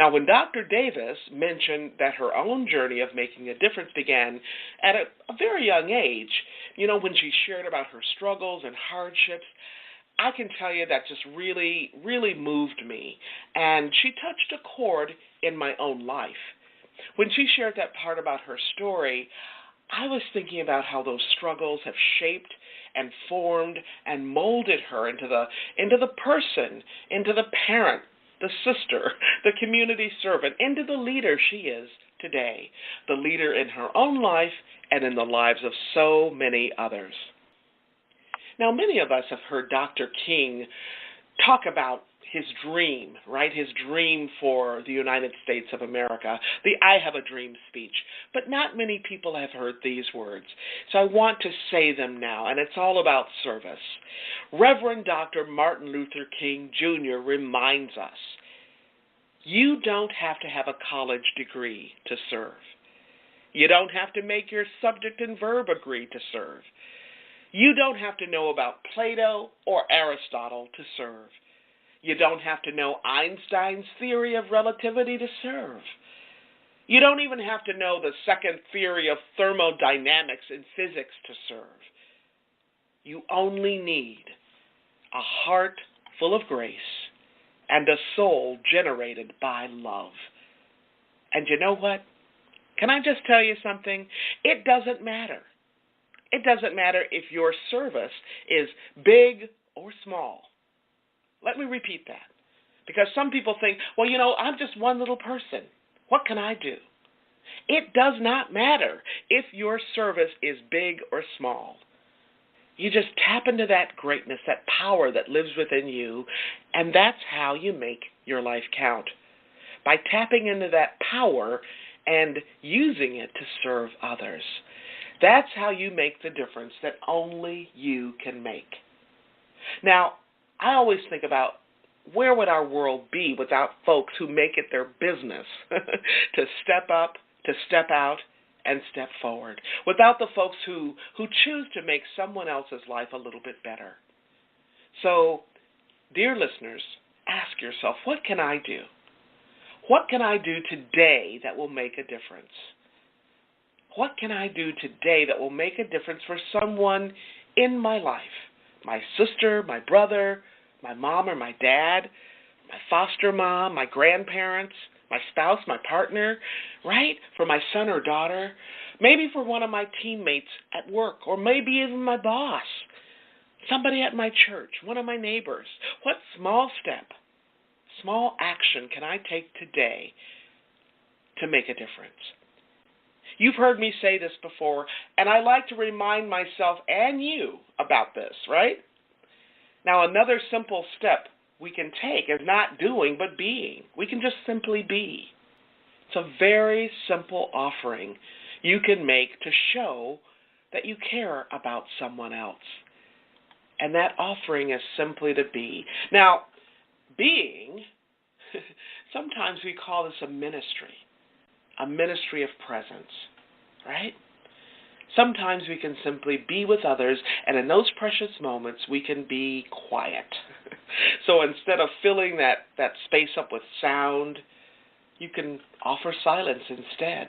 Now, when Dr. Davis mentioned that her own journey of making a difference began at a very young age, when she shared about her struggles and hardships, I can tell you that just really, really moved me. And she touched a chord in my own life. When she shared that part about her story, I was thinking about how those struggles have shaped and formed and molded her into the person, into the parent, the sister, the community servant, into the leader she is today, the leader in her own life and in the lives of so many others. Now, many of us have heard Dr. King talk about his dream, right? His dream for the United States of America, the I Have a Dream speech. But not many people have heard these words. So I want to say them now, and it's all about service. Reverend Dr. Martin Luther King Jr. reminds us, you don't have to have a college degree to serve. You don't have to make your subject and verb agree to serve. You don't have to know about Plato or Aristotle to serve. You don't have to know Einstein's theory of relativity to serve. You don't even have to know the second theory of thermodynamics in physics to serve. You only need a heart full of grace and a soul generated by love. And you know what? Can I just tell you something? It doesn't matter. It doesn't matter if your service is big or small. Let me repeat that. Because some people think, well, I'm just one little person. What can I do? It does not matter if your service is big or small. You just tap into that greatness, that power that lives within you, and that's how you make your life count. By tapping into that power and using it to serve others. That's how you make the difference that only you can make. Now, I always think about where would our world be without folks who make it their business to step up, to step out, and step forward. Without the folks who choose to make someone else's life a little bit better. So, dear listeners, ask yourself, what can I do? What can I do today that will make a difference? What can I do today that will make a difference for someone in my life? My sister, my brother, my mom or my dad, my foster mom, my grandparents, my spouse, my partner, right? For my son or daughter, maybe for one of my teammates at work, or maybe even my boss, somebody at my church, one of my neighbors. What small step, small action can I take today to make a difference? You've heard me say this before, and I like to remind myself and you about this, right? Now, another simple step we can take is not doing, but being. We can just simply be. It's a very simple offering you can make to show that you care about someone else. And that offering is simply to be. Now, being, sometimes we call this a ministry of presence, right? Sometimes we can simply be with others, and in those precious moments, we can be quiet. So instead of filling that space up with sound, you can offer silence instead.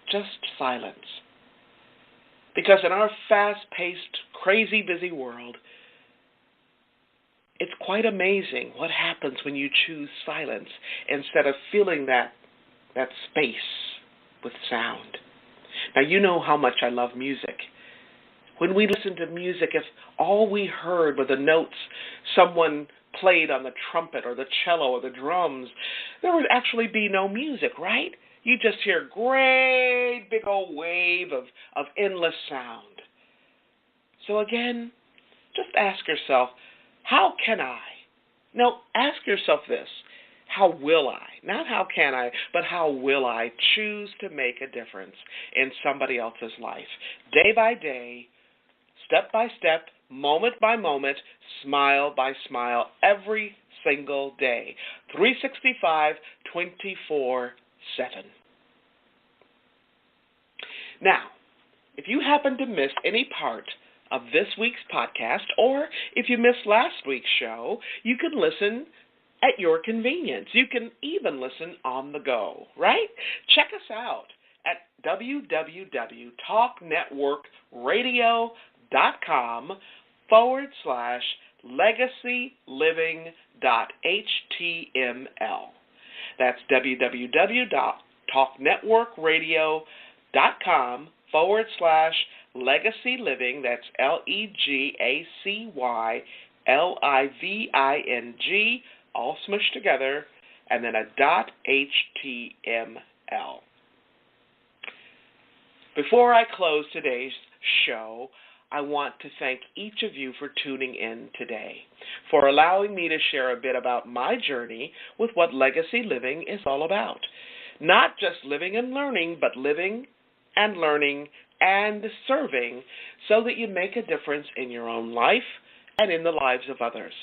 Just silence. Because in our fast-paced, crazy, busy world, it's quite amazing what happens when you choose silence instead of filling that space with sound. Now, you know how much I love music. When we listen to music, if all we heard were the notes someone played on the trumpet or the cello or the drums, there would actually be no music, right? You just hear a great big old wave of endless sound. So again, just ask yourself, how can I? No, ask yourself this. How will I? Not how can I, but how will I choose to make a difference in somebody else's life? Day by day, step by step, moment by moment, smile by smile, every single day. 365, 24/7. Now, if you happen to miss any part of this week's podcast, or if you missed last week's show, you can listen at your convenience. You can even listen on the go, right? Check us out at www.talknetworkradio.com/legacyliving.html. That's www.talknetworkradio.com/legacyliving. That's LEGACYLIVING, all smushed together, and then a .html. Before I close today's show, I want to thank each of you for tuning in today, for allowing me to share a bit about my journey with what legacy living is all about. Not just living and learning, but living and learning and serving so that you make a difference in your own life and in the lives of others.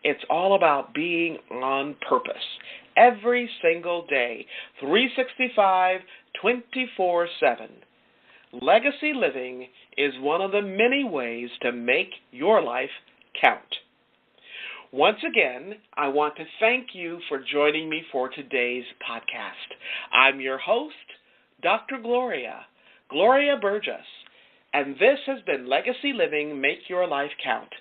It's all about being on purpose every single day, 365, 24/7. Legacy living is one of the many ways to make your life count. Once again, I want to thank you for joining me for today's podcast. I'm your host, Dr. Gloria Burgess, and this has been Legacy Living, Make Your Life Count.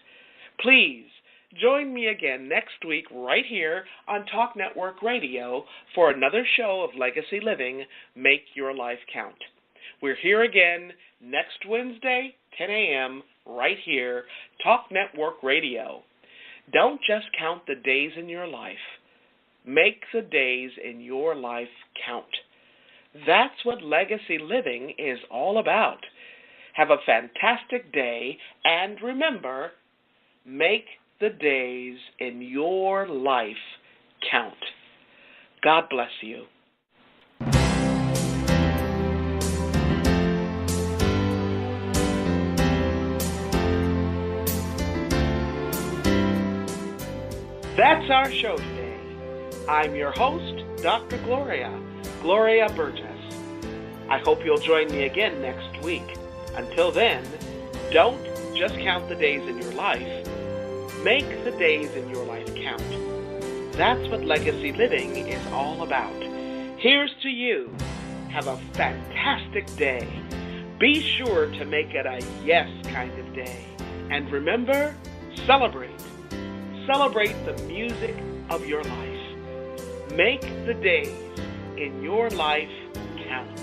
Please join me again next week right here on Talk Network Radio for another show of Legacy Living, Make Your Life Count. We're here again next Wednesday, 10 a.m., right here, Talk Network Radio. Don't just count the days in your life. Make the days in your life count. That's what legacy living is all about. Have a fantastic day, and remember, make the days in your life count. God bless you. That's our show today. I'm your host, Dr. Gloria Burgess. I hope you'll join me again next week. Until then, don't just count the days in your life. Make the days in your life count. That's what legacy living is all about. Here's to you. Have a fantastic day. Be sure to make it a yes kind of day. And remember, celebrate. Celebrate the music of your life. Make the days in your life count.